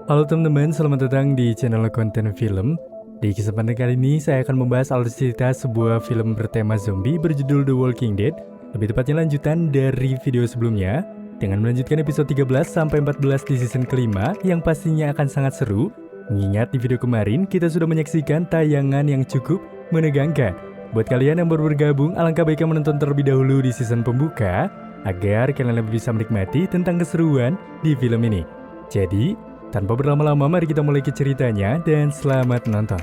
Halo teman-teman, selamat datang di channel konten film. Di kesempatan kali ini saya akan membahas alur cerita sebuah film bertema zombie berjudul The Walking Dead. Lebih tepatnya lanjutan dari video sebelumnya, dengan melanjutkan episode 13 sampai 14 di season kelima yang pastinya akan sangat seru. Mengingat di video kemarin kita sudah menyaksikan tayangan yang cukup menegangkan. Buat kalian yang baru bergabung, alangkah baiknya menonton terlebih dahulu di season pembuka agar kalian lebih bisa menikmati tentang keseruan di film ini. Jadi, tanpa berlama-lama, mari kita mulai ke ceritanya dan selamat menonton.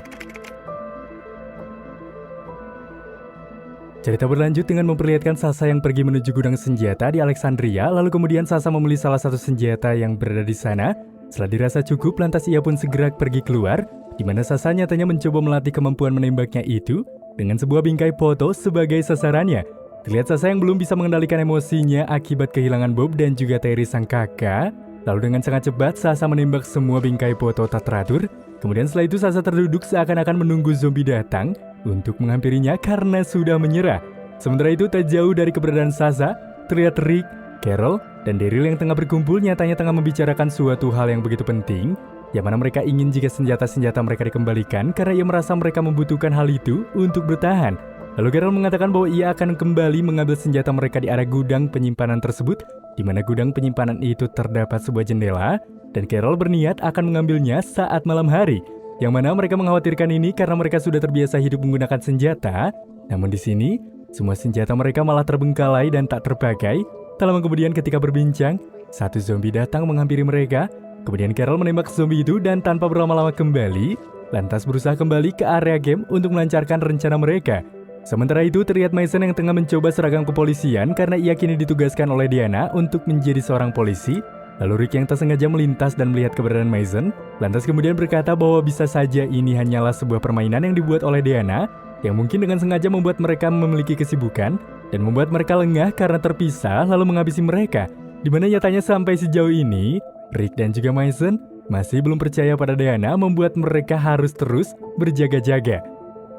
Cerita berlanjut dengan memperlihatkan Sasha yang pergi menuju gudang senjata di Alexandria, lalu kemudian Sasha membeli salah satu senjata yang berada di sana. Setelah dirasa cukup, lantas ia pun segera pergi keluar, di mana Sasha nyatanya mencoba melatih kemampuan menembaknya itu dengan sebuah bingkai foto sebagai sasarannya. Terlihat Sasha yang belum bisa mengendalikan emosinya akibat kehilangan Bob dan juga Terry sang kakak. Lalu dengan sangat cepat, Sasha menembak semua bingkai foto tak teratur. Kemudian setelah itu Sasha terduduk seakan-akan menunggu zombie datang untuk menghampirinya karena sudah menyerah. Sementara itu tak jauh dari keberadaan Sasha, terlihat Rick, Carol, dan Daryl yang tengah berkumpul nyatanya tengah membicarakan suatu hal yang begitu penting, yang mana mereka ingin jika senjata-senjata mereka dikembalikan karena ia merasa mereka membutuhkan hal itu untuk bertahan. Lalu Carol mengatakan bahwa ia akan kembali mengambil senjata mereka di area gudang penyimpanan tersebut, di mana gudang penyimpanan itu terdapat sebuah jendela, dan Carol berniat akan mengambilnya saat malam hari, yang mana mereka mengkhawatirkan ini karena mereka sudah terbiasa hidup menggunakan senjata. Namun di sini, semua senjata mereka malah terbengkalai dan tak terpakai. Tak lama kemudian ketika berbincang, satu zombie datang menghampiri mereka, kemudian Carol menembak zombie itu dan tanpa berlama-lama kembali, lantas berusaha kembali ke area game untuk melancarkan rencana mereka. Sementara itu terlihat Mason yang tengah mencoba seragam kepolisian karena ia kini ditugaskan oleh Diana untuk menjadi seorang polisi. Lalu Rick yang tak sengaja melintas dan melihat keberadaan Mason, lantas kemudian berkata bahwa bisa saja ini hanyalah sebuah permainan yang dibuat oleh Diana, yang mungkin dengan sengaja membuat mereka memiliki kesibukan dan membuat mereka lengah karena terpisah lalu menghabisi mereka. Dimana nyatanya sampai sejauh ini, Rick dan juga Mason masih belum percaya pada Diana, membuat mereka harus terus berjaga-jaga.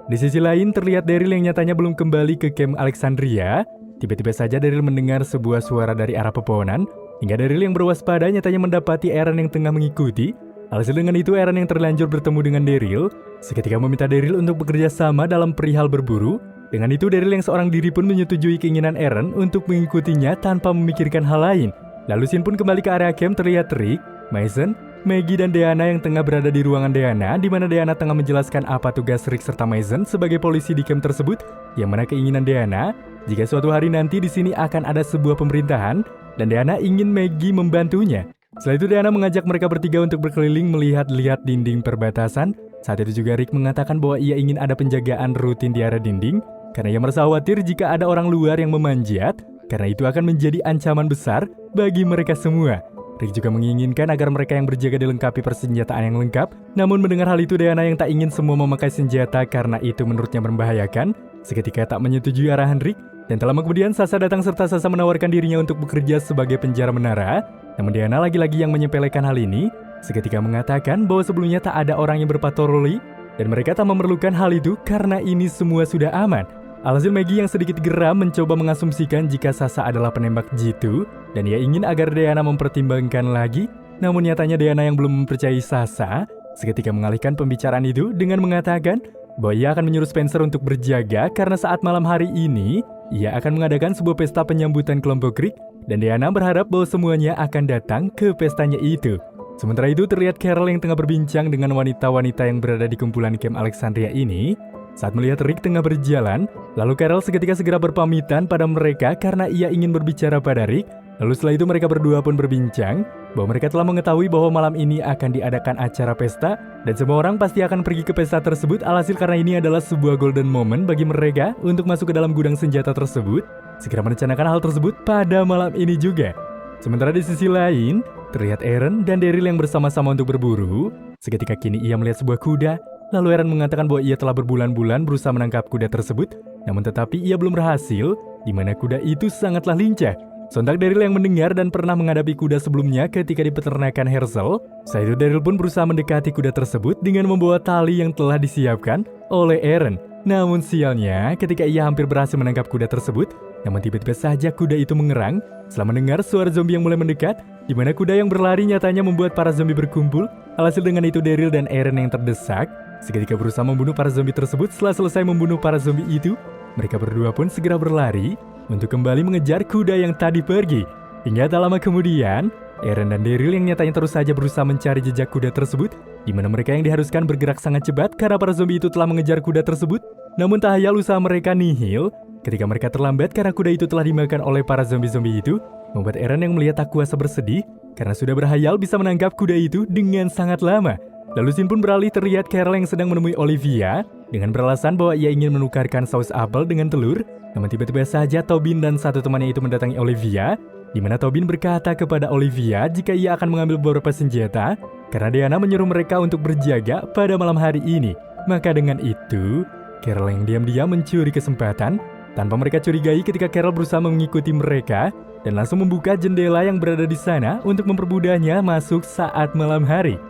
Di sisi lain, terlihat Daryl yang nyatanya belum kembali ke camp Alexandria. Tiba-tiba saja Daryl mendengar sebuah suara dari arah pepohonan, hingga Daryl yang berwaspada nyatanya mendapati Aaron yang tengah mengikuti. Alhasil dengan itu, Aaron yang terlanjur bertemu dengan Daryl, seketika meminta Daryl untuk bekerja sama dalam perihal berburu. Dengan itu, Daryl yang seorang diri pun menyetujui keinginan Aaron untuk mengikutinya tanpa memikirkan hal lain. Lalu Sin pun kembali ke area camp. Terlihat Rick, Mason, Maggie dan Diana yang tengah berada di ruangan Diana, di mana Diana tengah menjelaskan apa tugas Rick serta Mason sebagai polisi di camp tersebut, yang mana keinginan Diana jika suatu hari nanti di sini akan ada sebuah pemerintahan dan Diana ingin Maggie membantunya. Setelah itu Diana mengajak mereka bertiga untuk berkeliling melihat-lihat dinding perbatasan. Saat itu juga Rick mengatakan bahwa ia ingin ada penjagaan rutin di area dinding karena ia merasa khawatir jika ada orang luar yang memanjat, karena itu akan menjadi ancaman besar bagi mereka semua. Rick juga menginginkan agar mereka yang berjaga dilengkapi persenjataan yang lengkap. Namun mendengar hal itu, Diana yang tak ingin semua memakai senjata karena itu menurutnya membahayakan, seketika tak menyetujui arahan Rick. Dan tak lama kemudian Sasha datang serta Sasha menawarkan dirinya untuk bekerja sebagai penjara menara. Namun Diana lagi-lagi yang menyepelekan hal ini, seketika mengatakan bahwa sebelumnya tak ada orang yang berpatroli dan mereka tak memerlukan hal itu karena ini semua sudah aman. Alhasil Maggie yang sedikit geram mencoba mengasumsikan jika Sasha adalah penembak jitu dan ia ingin agar Diana mempertimbangkan lagi. Namun nyatanya Diana yang belum mempercayai Sasha seketika mengalihkan pembicaraan itu dengan mengatakan bahwa ia akan menyuruh Spencer untuk berjaga karena saat malam hari ini ia akan mengadakan sebuah pesta penyambutan kelompok Rick dan Diana berharap bahwa semuanya akan datang ke pestanya itu. Sementara itu terlihat Carol yang tengah berbincang dengan wanita-wanita yang berada di kumpulan camp Alexandria ini. Saat melihat Rick tengah berjalan, lalu Carol seketika segera berpamitan pada mereka karena ia ingin berbicara pada Rick. Lalu setelah itu mereka berdua pun berbincang bahwa mereka telah mengetahui bahwa malam ini akan diadakan acara pesta dan semua orang pasti akan pergi ke pesta tersebut. Alhasil karena ini adalah sebuah golden moment bagi mereka untuk masuk ke dalam gudang senjata tersebut, segera merencanakan hal tersebut pada malam ini juga. Sementara di sisi lain, terlihat Aaron dan Daryl yang bersama-sama untuk berburu. Seketika kini ia melihat sebuah kuda. Lalu Aaron mengatakan bahwa ia telah berbulan-bulan berusaha menangkap kuda tersebut, namun tetapi ia belum berhasil, di mana kuda itu sangatlah lincah. Sontak Daryl yang mendengar dan pernah menghadapi kuda sebelumnya ketika di peternakan Herzl. Saat itu Daryl pun berusaha mendekati kuda tersebut dengan membawa tali yang telah disiapkan oleh Aaron. Namun sialnya, ketika ia hampir berhasil menangkap kuda tersebut, namun tiba-tiba saja kuda itu mengerang. Setelah mendengar suara zombie yang mulai mendekat, di mana kuda yang berlari nyatanya membuat para zombie berkumpul. Alhasil dengan itu Daryl dan Eren yang terdesak seketika berusaha membunuh para zombie tersebut. Setelah selesai membunuh para zombie itu, mereka berdua pun segera berlari untuk kembali mengejar kuda yang tadi pergi. Hingga tak lama kemudian, Eren dan Daryl yang nyatanya terus saja berusaha mencari jejak kuda tersebut, di mana mereka yang diharuskan bergerak sangat cepat karena para zombie itu telah mengejar kuda tersebut. Namun tak hayal usaha mereka nihil ketika mereka terlambat karena kuda itu telah dimakan oleh para zombie-zombie itu, membuat Eren yang melihat tak kuasa bersedih karena sudah berhayal bisa menangkap kuda itu dengan sangat lama. Lalu scene pun beralih terlihat Carol yang sedang menemui Olivia dengan beralasan bahwa ia ingin menukarkan saus apel dengan telur. Namun tiba-tiba saja Tobin dan satu temannya itu mendatangi Olivia, di mana Tobin berkata kepada Olivia jika ia akan mengambil beberapa senjata karena Diana menyuruh mereka untuk berjaga pada malam hari ini. Maka dengan itu, Carol yang diam-diam mencuri kesempatan tanpa mereka curigai ketika Carol berusaha mengikuti mereka dan langsung membuka jendela yang berada di sana untuk memperbudahnya masuk saat malam hari.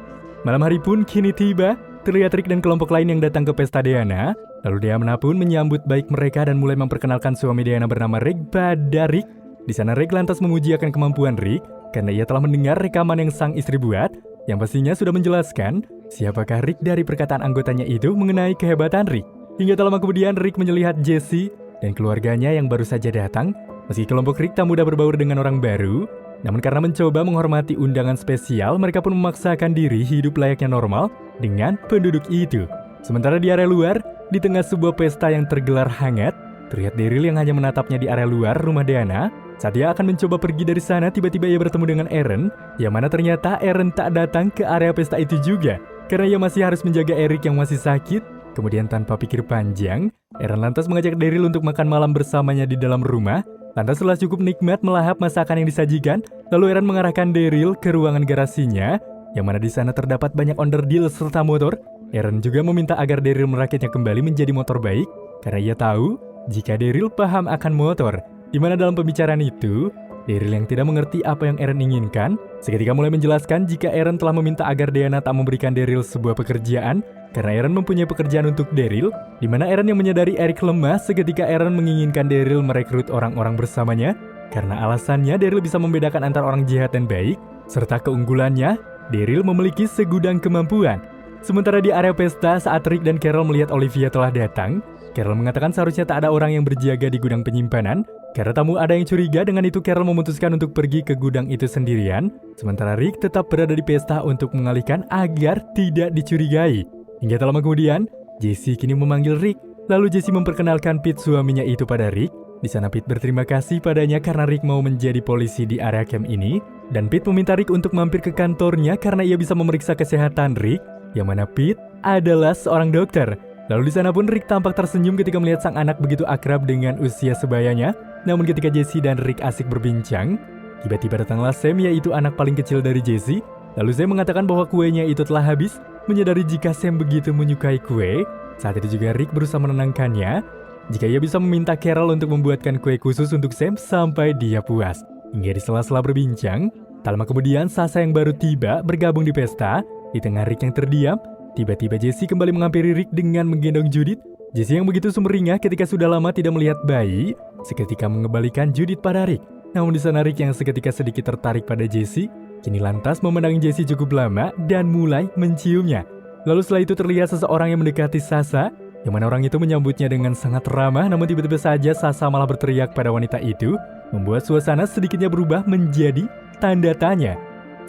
Malam hari pun kini tiba, terlihat Rick dan kelompok lain yang datang ke pesta Diana. Lalu Diana pun menyambut baik mereka dan mulai memperkenalkan suami Diana bernama Rick pada Rick. Di sana Rick lantas memuji akan kemampuan Rick karena ia telah mendengar rekaman yang sang istri buat, yang pastinya sudah menjelaskan siapakah Rick dari perkataan anggotanya itu mengenai kehebatan Rick. Hingga tak lama kemudian Rick melihat Jesse dan keluarganya yang baru saja datang. Meski kelompok Rick tak mudah berbaur dengan orang baru, namun karena mencoba menghormati undangan spesial, mereka pun memaksakan diri hidup layaknya normal dengan penduduk itu. Sementara di area luar, di tengah sebuah pesta yang tergelar hangat, terlihat Daryl yang hanya menatapnya di area luar rumah Diana. Saat ia akan mencoba pergi dari sana, tiba-tiba ia bertemu dengan Eren, yang mana ternyata Eren tak datang ke area pesta itu juga, karena ia masih harus menjaga Eric yang masih sakit. Kemudian tanpa pikir panjang, Eren lantas mengajak Daryl untuk makan malam bersamanya di dalam rumah. Lantas setelah cukup nikmat melahap masakan yang disajikan, lalu Eren mengarahkan Daryl ke ruangan garasinya, yang mana di sana terdapat banyak onderdil serta motor. Eren juga meminta agar Daryl merakitnya kembali menjadi motor baik, karena ia tahu jika Daryl paham akan motor. Di mana dalam pembicaraan itu, Daryl yang tidak mengerti apa yang Eren inginkan, seketika mulai menjelaskan jika Eren telah meminta agar Diana tak memberikan Daryl sebuah pekerjaan, karena Eren mempunyai pekerjaan untuk Daryl, di mana Eren yang menyadari Eric lemah seketika Eren menginginkan Daryl merekrut orang-orang bersamanya, karena alasannya Daryl bisa membedakan antara orang jahat dan baik, serta keunggulannya, Daryl memiliki segudang kemampuan. Sementara di area pesta, saat Rick dan Carol melihat Olivia telah datang, Carol mengatakan seharusnya tak ada orang yang berjaga di gudang penyimpanan, karena tamu ada yang curiga. Dengan itu Carol memutuskan untuk pergi ke gudang itu sendirian, sementara Rick tetap berada di pesta untuk mengalihkan agar tidak dicurigai. Hingga tak lama kemudian, Jesse kini memanggil Rick. Lalu Jesse memperkenalkan Pete suaminya itu pada Rick. Di sana Pete berterima kasih padanya karena Rick mau menjadi polisi di area camp ini. Dan Pete meminta Rick untuk mampir ke kantornya karena ia bisa memeriksa kesehatan Rick, yang mana Pete adalah seorang dokter. Lalu di sana pun Rick tampak tersenyum ketika melihat sang anak begitu akrab dengan usia sebayanya. Namun ketika Jesse dan Rick asik berbincang, tiba-tiba datanglah Sam, yaitu anak paling kecil dari Jesse. Lalu Sam mengatakan bahwa kuenya itu telah habis. Menyadari jika Sam begitu menyukai kue, saat itu juga Rick berusaha menenangkannya jika ia bisa meminta Carol untuk membuatkan kue khusus untuk Sam sampai dia puas. Hingga di sela-sela berbincang, tak lama kemudian Sasha yang baru tiba bergabung di pesta. Di tengah Rick yang terdiam, tiba-tiba Jesse kembali menghampiri Rick dengan menggendong Judith. Jesse yang begitu sumringah ketika sudah lama tidak melihat bayi, seketika mengembalikan Judith pada Rick. Namun di sana Rick yang seketika sedikit tertarik pada Jesse, kini lantas memandangi Jesse cukup lama dan mulai menciumnya. Lalu setelah itu terlihat seseorang yang mendekati Sasha, yang mana orang itu menyambutnya dengan sangat ramah. Namun tiba-tiba saja Sasha malah berteriak pada wanita itu, membuat suasana sedikitnya berubah menjadi tanda tanya.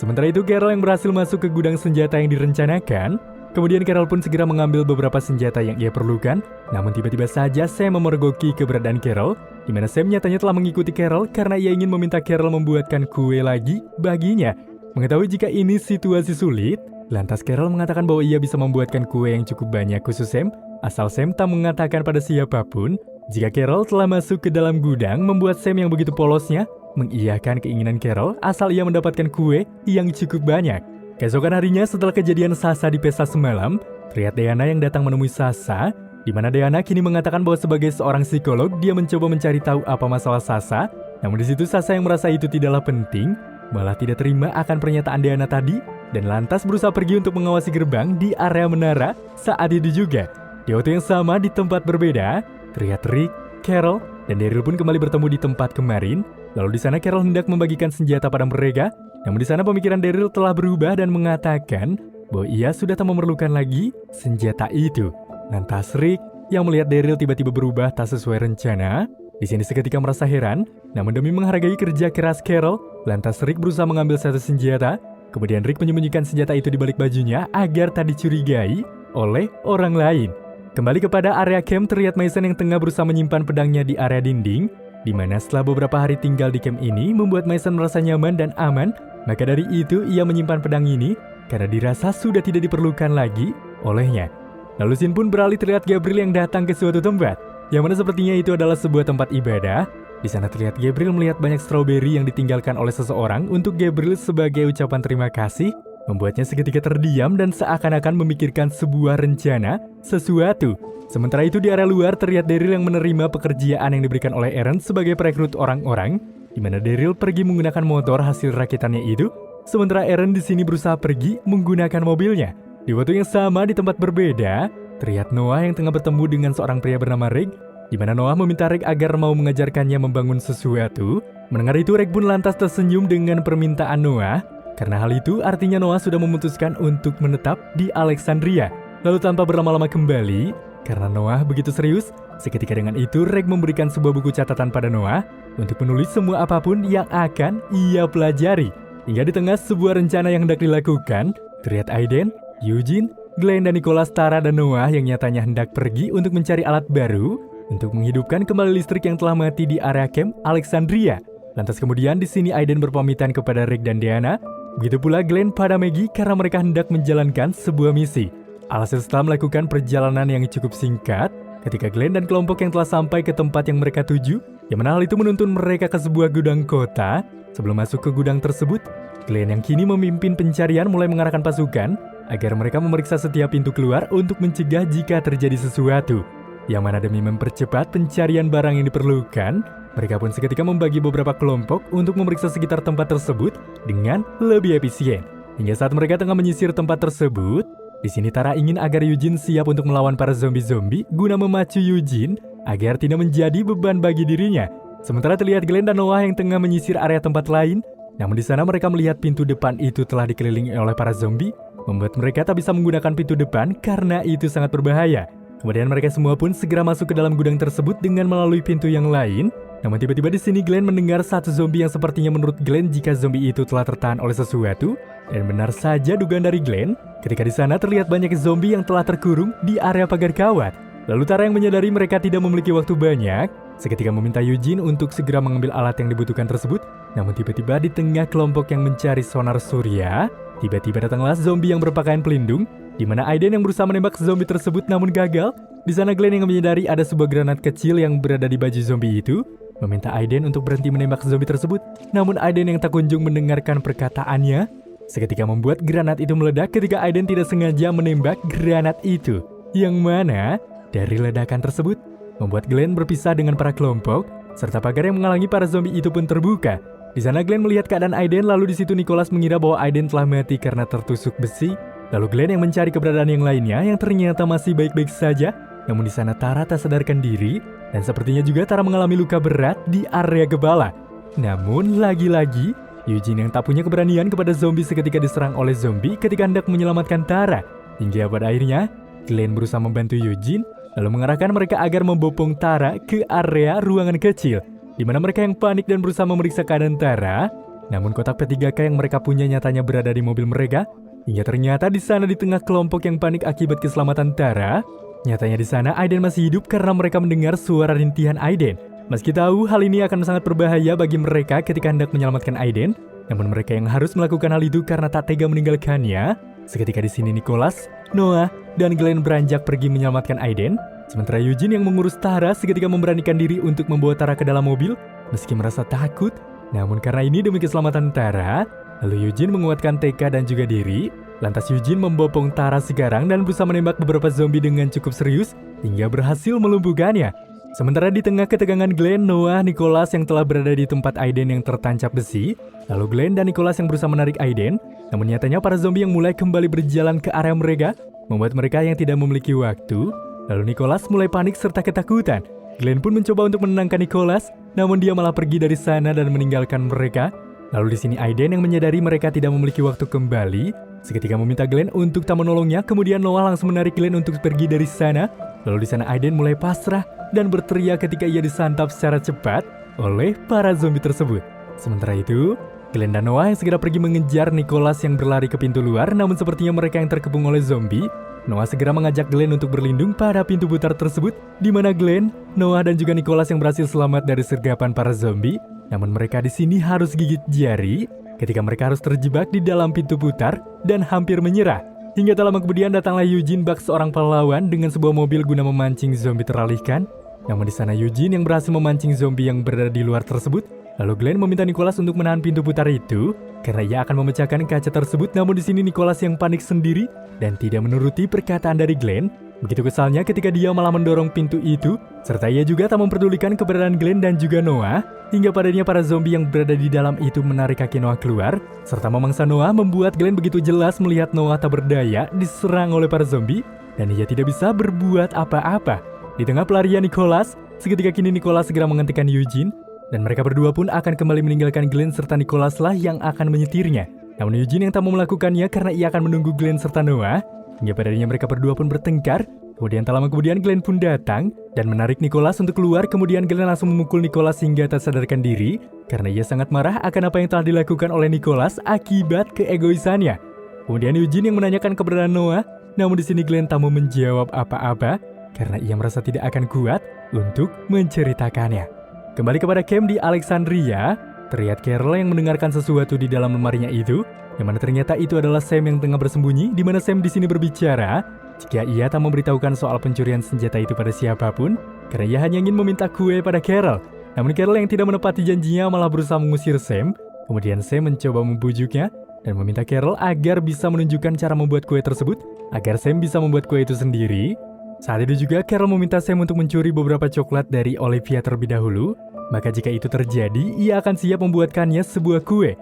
Sementara itu Carol yang berhasil masuk ke gudang senjata yang direncanakan. Kemudian Carol pun segera mengambil beberapa senjata yang ia perlukan. Namun tiba-tiba saja Sam memergoki keberadaan Carol, di mana Sam nyatanya telah mengikuti Carol karena ia ingin meminta Carol membuatkan kue lagi baginya. Mengetahui jika ini situasi sulit, lantas Carol mengatakan bahwa ia bisa membuatkan kue yang cukup banyak khusus Sam, asal Sam tak mengatakan pada siapapun. Jika Carol telah masuk ke dalam gudang, membuat Sam yang begitu polosnya mengiyakan keinginan Carol asal ia mendapatkan kue yang cukup banyak. Keesokan harinya setelah kejadian Sasha di pesta semalam, terlihat Diana yang datang menemui Sasha, di mana Diana kini mengatakan bahwa sebagai seorang psikolog dia mencoba mencari tahu apa masalah Sasha. Namun di situ Sasha yang merasa itu tidaklah penting, malah tidak terima akan pernyataan Diana tadi, dan lantas berusaha pergi untuk mengawasi gerbang di area menara. Saat itu juga, di waktu yang sama di tempat berbeda, terlihat Rick, Carol, dan Daryl pun kembali bertemu di tempat kemarin. Lalu di sana Carol hendak membagikan senjata pada mereka. Namun di sana pemikiran Daryl telah berubah dan mengatakan bahwa ia sudah tak memerlukan lagi senjata itu. Lantas Rick yang melihat Daryl tiba-tiba berubah tak sesuai rencana, di sini seketika merasa heran. Namun demi menghargai kerja keras Carol, lantas Rick berusaha mengambil satu senjata. Kemudian Rick menyembunyikan senjata itu di balik bajunya agar tak dicurigai oleh orang lain. Kembali kepada area camp, terlihat Mason yang tengah berusaha menyimpan pedangnya di area dinding, di mana setelah beberapa hari tinggal di camp ini membuat Mason merasa nyaman dan aman. Maka dari itu ia menyimpan pedang ini karena dirasa sudah tidak diperlukan lagi olehnya. Lalu Shin pun beralih terlihat Gabriel yang datang ke suatu tempat, yang mana sepertinya itu adalah sebuah tempat ibadah. Di sana terlihat Gabriel melihat banyak strawberry yang ditinggalkan oleh seseorang untuk Gabriel sebagai ucapan terima kasih, membuatnya seketika terdiam dan seakan-akan memikirkan sebuah rencana sesuatu. Sementara itu di area luar terlihat Daryl yang menerima pekerjaan yang diberikan oleh Eren sebagai perekrut orang-orang, di mana Daryl pergi menggunakan motor hasil rakitannya itu, sementara Eren di sini berusaha pergi menggunakan mobilnya. Di waktu yang sama di tempat berbeda, terlihat Noah yang tengah bertemu dengan seorang pria bernama Rick, di mana Noah meminta Rick agar mau mengajarkannya membangun sesuatu. Mendengar itu Rick pun lantas tersenyum dengan permintaan Noah. Karena hal itu artinya Noah sudah memutuskan untuk menetap di Alexandria. Lalu tanpa berlama-lama kembali, karena Noah begitu serius, seketika dengan itu Rick memberikan sebuah buku catatan pada Noah untuk menulis semua apapun yang akan ia pelajari. Hingga di tengah sebuah rencana yang hendak dilakukan, terlihat Aiden, Eugene, Glenn dan Nicholas, Tara dan Noah yang nyatanya hendak pergi untuk mencari alat baru untuk menghidupkan kembali listrik yang telah mati di area camp Alexandria. Lantas kemudian di sini Aiden berpamitan kepada Rick dan Diana. Begitu pula Glenn pada Maggie karena mereka hendak menjalankan sebuah misi. Alhasil setelah melakukan perjalanan yang cukup singkat, ketika Glenn dan kelompok yang telah sampai ke tempat yang mereka tuju, yang mana hal itu menuntun mereka ke sebuah gudang kota. Sebelum masuk ke gudang tersebut, Glenn yang kini memimpin pencarian mulai mengarahkan pasukan agar mereka memeriksa setiap pintu keluar untuk mencegah jika terjadi sesuatu. Yang mana demi mempercepat pencarian barang yang diperlukan, mereka pun seketika membagi beberapa kelompok untuk memeriksa sekitar tempat tersebut dengan lebih efisien. Hingga saat mereka tengah menyisir tempat tersebut, di sini Tara ingin agar Eugene siap untuk melawan para zombie-zombie guna memacu Eugene agar tidak menjadi beban bagi dirinya. Sementara terlihat Glenn dan Noah yang tengah menyisir area tempat lain, namun di sana mereka melihat pintu depan itu telah dikelilingi oleh para zombie, membuat mereka tak bisa menggunakan pintu depan karena itu sangat berbahaya. Kemudian mereka semua pun segera masuk ke dalam gudang tersebut dengan melalui pintu yang lain. Namun tiba-tiba di sini Glenn mendengar satu zombie yang sepertinya menurut Glenn jika zombie itu telah tertahan oleh sesuatu. Dan benar saja dugaan dari Glenn, ketika di sana terlihat banyak zombie yang telah terkurung di area pagar kawat. Lalu Tara yang menyadari mereka tidak memiliki waktu banyak, seketika meminta Eugene untuk segera mengambil alat yang dibutuhkan tersebut. Namun tiba-tiba di tengah kelompok yang mencari sonar surya, tiba-tiba datanglah zombie yang berpakaian pelindung, di mana Aiden yang berusaha menembak zombie tersebut namun gagal. Di sana Glenn yang menyadari ada sebuah granat kecil yang berada di baju zombie itu, meminta Aiden untuk berhenti menembak zombie tersebut. Namun Aiden yang tak kunjung mendengarkan perkataannya, seketika membuat granat itu meledak ketika Aiden tidak sengaja menembak granat itu. Yang mana dari ledakan tersebut membuat Glenn berpisah dengan para kelompok, serta pagar yang menghalangi para zombie itu pun terbuka. Di sana Glenn melihat keadaan Aiden, lalu di situ Nicholas mengira bahwa Aiden telah mati karena tertusuk besi. Lalu Glenn yang mencari keberadaan yang lainnya yang ternyata masih baik-baik saja. Namun di sana Tara tak sadarkan diri, dan sepertinya juga Tara mengalami luka berat di area kepala. Namun lagi-lagi, Eugene yang tak punya keberanian kepada zombie seketika diserang oleh zombie ketika hendak menyelamatkan Tara. Hingga pada akhirnya, Glenn berusaha membantu Eugene, lalu mengarahkan mereka agar membopong Tara ke area ruangan kecil, di mana mereka yang panik dan berusaha memeriksa keadaan Tara. Namun kotak P3K yang mereka punya nyatanya berada di mobil mereka. Hingga ternyata di sana di tengah kelompok yang panik akibat keselamatan Tara, nyatanya di sana Aiden masih hidup karena mereka mendengar suara rintihan Aiden. Meski tahu hal ini akan sangat berbahaya bagi mereka ketika hendak menyelamatkan Aiden, namun mereka yang harus melakukan hal itu karena tak tega meninggalkannya. Seketika di sini Nicholas, Noah, dan Glenn beranjak pergi menyelamatkan Aiden. Sementara Eugene yang mengurus Tara seketika memberanikan diri untuk membawa Tara ke dalam mobil, meski merasa takut. Namun karena ini demi keselamatan Tara, lalu Eugene menguatkan Tekka dan juga diri. Lantas Eugene membopong Tara sekarang dan berusaha menembak beberapa zombie dengan cukup serius hingga berhasil melumpuhkannya. Sementara di tengah ketegangan Glenn, Noah, Nicholas yang telah berada di tempat Aiden yang tertancap besi. Lalu Glenn dan Nicholas yang berusaha menarik Aiden. Namun nyatanya para zombie yang mulai kembali berjalan ke area mereka, membuat mereka yang tidak memiliki waktu. Lalu Nicholas mulai panik serta ketakutan. Glenn pun mencoba untuk menenangkan Nicholas, namun dia malah pergi dari sana dan meninggalkan mereka. Lalu di sini Aiden yang menyadari mereka tidak memiliki waktu kembali, seketika meminta Glenn untuk tak menolongnya, kemudian Noah langsung menarik Glenn untuk pergi dari sana. Lalu di sana Aiden mulai pasrah dan berteriak ketika ia disantap secara cepat oleh para zombie tersebut. Sementara itu, Glenn dan Noah yang segera pergi mengejar Nicholas yang berlari ke pintu luar, namun sepertinya mereka yang terkepung oleh zombie. Noah segera mengajak Glenn untuk berlindung pada pintu putar tersebut, di mana Glenn, Noah dan juga Nicholas yang berhasil selamat dari sergapan para zombie. Namun mereka di sini harus gigit jari ketika mereka harus terjebak di dalam pintu putar dan hampir menyerah. Hingga tak lama kemudian datanglah Eugene Buck, seorang pahlawan dengan sebuah mobil guna memancing zombie teralihkan. Namun di sana Eugene yang berhasil memancing zombie yang berada di luar tersebut. Lalu Glenn meminta Nicholas untuk menahan pintu putar itu karena ia akan memecahkan kaca tersebut. Namun di sini Nicholas yang panik sendiri dan tidak menuruti perkataan dari Glenn. Begitu kesalnya ketika dia malah mendorong pintu itu, serta ia juga tak memperdulikan keberadaan Glenn dan juga Noah, hingga padanya para zombie yang berada di dalam itu menarik kaki Noah keluar, serta memangsa Noah, membuat Glenn begitu jelas melihat Noah tak berdaya diserang oleh para zombie, dan ia tidak bisa berbuat apa-apa. Di tengah pelarian Nicholas, seketika kini Nicholas segera menghentikan Eugene, dan mereka berdua pun akan kembali meninggalkan Glenn serta Nicholas lah yang akan menyetirnya. Namun Eugene yang tak mau melakukannya karena ia akan menunggu Glenn serta Noah. Hingga padanya mereka berdua pun bertengkar. Kemudian tak lama kemudian Glenn pun datang dan menarik Nicholas untuk keluar. Kemudian Glenn langsung memukul Nicholas hingga tak sadarkan diri karena ia sangat marah akan apa yang telah dilakukan oleh Nicholas akibat keegoisannya. Kemudian Eugene yang menanyakan keberadaan Noah. Namun di sini Glenn tak mau menjawab apa-apa karena ia merasa tidak akan kuat untuk menceritakannya. Kembali kepada camp di Alexandria, terlihat Carol yang mendengarkan sesuatu di dalam lemarinya itu, yang mana ternyata itu adalah Sam yang tengah bersembunyi, di mana Sam di sini berbicara jika ia tak memberitahukan soal pencurian senjata itu pada siapapun, karena ia hanya ingin meminta kue pada Carol. Namun Carol yang tidak menepati janjinya malah berusaha mengusir Sam. Kemudian Sam mencoba membujuknya dan meminta Carol agar bisa menunjukkan cara membuat kue tersebut, agar Sam bisa membuat kue itu sendiri. Saat itu juga Carol meminta Sam untuk mencuri beberapa coklat dari Olivia terlebih dahulu, maka jika itu terjadi, ia akan siap membuatkannya sebuah kue.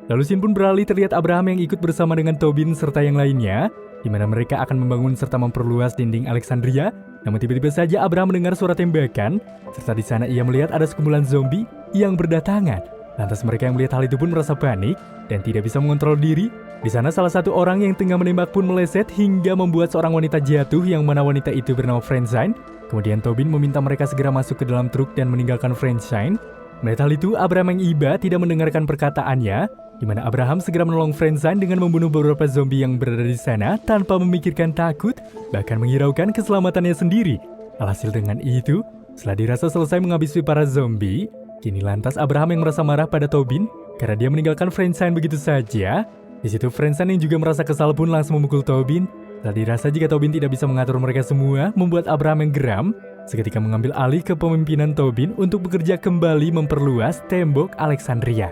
Lalu scene pun beralih, terlihat Abraham yang ikut bersama dengan Tobin serta yang lainnya, di mana mereka akan membangun serta memperluas dinding Alexandria. Namun tiba-tiba saja Abraham mendengar suara tembakan, serta di sana ia melihat ada sekumpulan zombie yang berdatangan. Lantas mereka yang melihat hal itu pun merasa panik dan tidak bisa mengontrol diri. Di sana salah satu orang yang tengah menembak pun meleset hingga membuat seorang wanita jatuh, yang mana wanita itu bernama Francine. Kemudian Tobin meminta mereka segera masuk ke dalam truk dan meninggalkan Francine. Melihat hal itu, Abraham yang iba tidak mendengarkan perkataannya, di mana Abraham segera menolong Francine dengan membunuh beberapa zombie yang berada di sana tanpa memikirkan takut, bahkan menghiraukan keselamatannya sendiri. Alhasil dengan itu, setelah dirasa selesai menghabisi para zombie, kini lantas Abraham yang merasa marah pada Tobin karena dia meninggalkan Francine begitu saja. Di situ Francine yang juga merasa kesal pun langsung memukul Tobin. Setelah dirasa jika Tobin tidak bisa mengatur mereka semua, membuat Abraham yang geram, seketika mengambil alih kepemimpinan Tobin untuk bekerja kembali memperluas tembok Alexandria.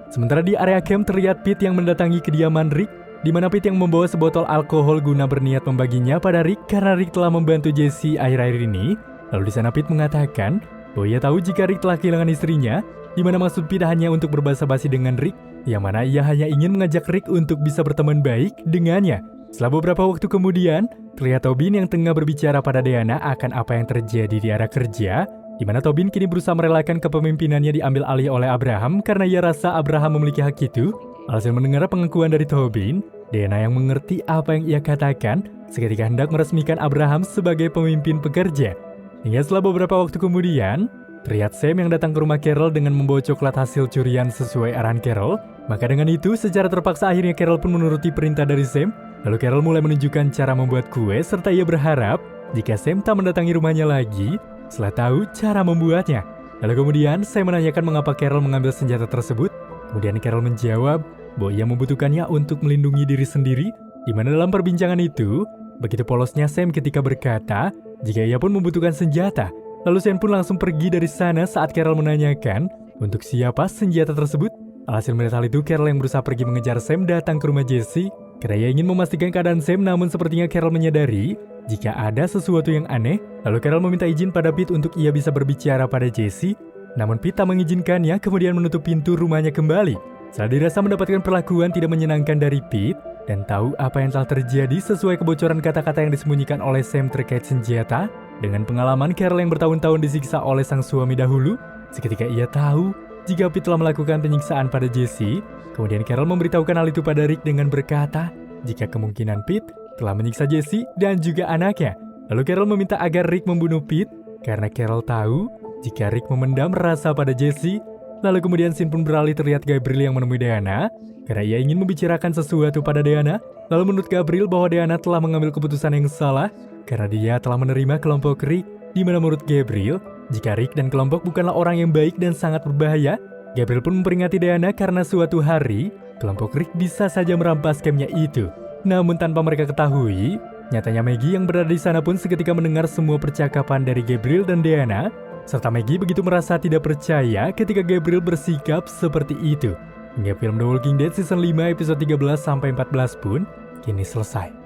Sementara di area camp terlihat Pete yang mendatangi kediaman Rick, di mana Pete yang membawa sebotol alkohol guna berniat membaginya pada Rick karena Rick telah membantu Jesse akhir-akhir ini. Lalu di sana Pete mengatakan bahwa ia tahu jika Rick telah kehilangan istrinya, di mana maksud Pete hanya untuk berbahasa-basi dengan Rick, yang mana ia hanya ingin mengajak Rick untuk bisa berteman baik dengannya. Setelah beberapa waktu kemudian, terlihat Tobin yang tengah berbicara pada Diana akan apa yang terjadi di area kerja, di mana Tobin kini berusaha merelakan kepemimpinannya diambil alih oleh Abraham karena ia rasa Abraham memiliki hak itu. Alhasil mendengar pengakuan dari Tobin, Diana yang mengerti apa yang ia katakan, seketika hendak meresmikan Abraham sebagai pemimpin pekerja. Hingga setelah beberapa waktu kemudian, terlihat Sam yang datang ke rumah Carol dengan membawa coklat hasil curian sesuai arahan Carol. Maka dengan itu, secara terpaksa akhirnya Carol pun menuruti perintah dari Sam. Lalu Carol mulai menunjukkan cara membuat kue serta ia berharap jika Sam tak mendatangi rumahnya lagi setelah tahu cara membuatnya. Lalu kemudian Sam menanyakan mengapa Carol mengambil senjata tersebut. Kemudian Carol menjawab bahwa ia membutuhkannya untuk melindungi diri sendiri, di mana dalam perbincangan itu, begitu polosnya Sam ketika berkata jika ia pun membutuhkan senjata. Lalu Sam pun langsung pergi dari sana saat Carol menanyakan untuk siapa senjata tersebut. Alhasil melihat hal itu, Carol yang berusaha pergi mengejar Sam datang ke rumah Jesse karena ia ingin memastikan keadaan Sam, namun sepertinya Carol menyadari jika ada sesuatu yang aneh. Lalu Carol meminta izin pada Pete untuk ia bisa berbicara pada Jesse, namun Pete tak mengizinkannya, kemudian menutup pintu rumahnya kembali. Setelah dirasa mendapatkan perlakuan tidak menyenangkan dari Pete dan tahu apa yang telah terjadi sesuai kebocoran kata-kata yang disembunyikan oleh Sam terkait senjata, dengan pengalaman Carol yang bertahun-tahun disiksa oleh sang suami dahulu, seketika ia tahu jika Pete telah melakukan penyiksaan pada Jesse. Kemudian Carol memberitahukan hal itu pada Rick dengan berkata, jika kemungkinan Pete telah menyiksa Jesse dan juga anaknya. Lalu Carol meminta agar Rick membunuh Pete karena Carol tahu jika Rick memendam rasa pada Jesse. Lalu kemudian scene pun beralih, terlihat Gabriel yang menemui Diana karena ia ingin membicarakan sesuatu pada Diana. Lalu menurut Gabriel bahwa Diana telah mengambil keputusan yang salah karena dia telah menerima kelompok Rick, di mana menurut Gabriel, jika Rick dan kelompok bukanlah orang yang baik dan sangat berbahaya. Gabriel pun memperingati Diana karena suatu hari kelompok Rick bisa saja merampas campnya itu. Namun tanpa mereka ketahui, nyatanya Maggie yang berada di sana pun seketika mendengar semua percakapan dari Gabriel dan Diana, serta Maggie begitu merasa tidak percaya ketika Gabriel bersikap seperti itu. Hingga film The Walking Dead season 5 episode 13-14 pun kini selesai.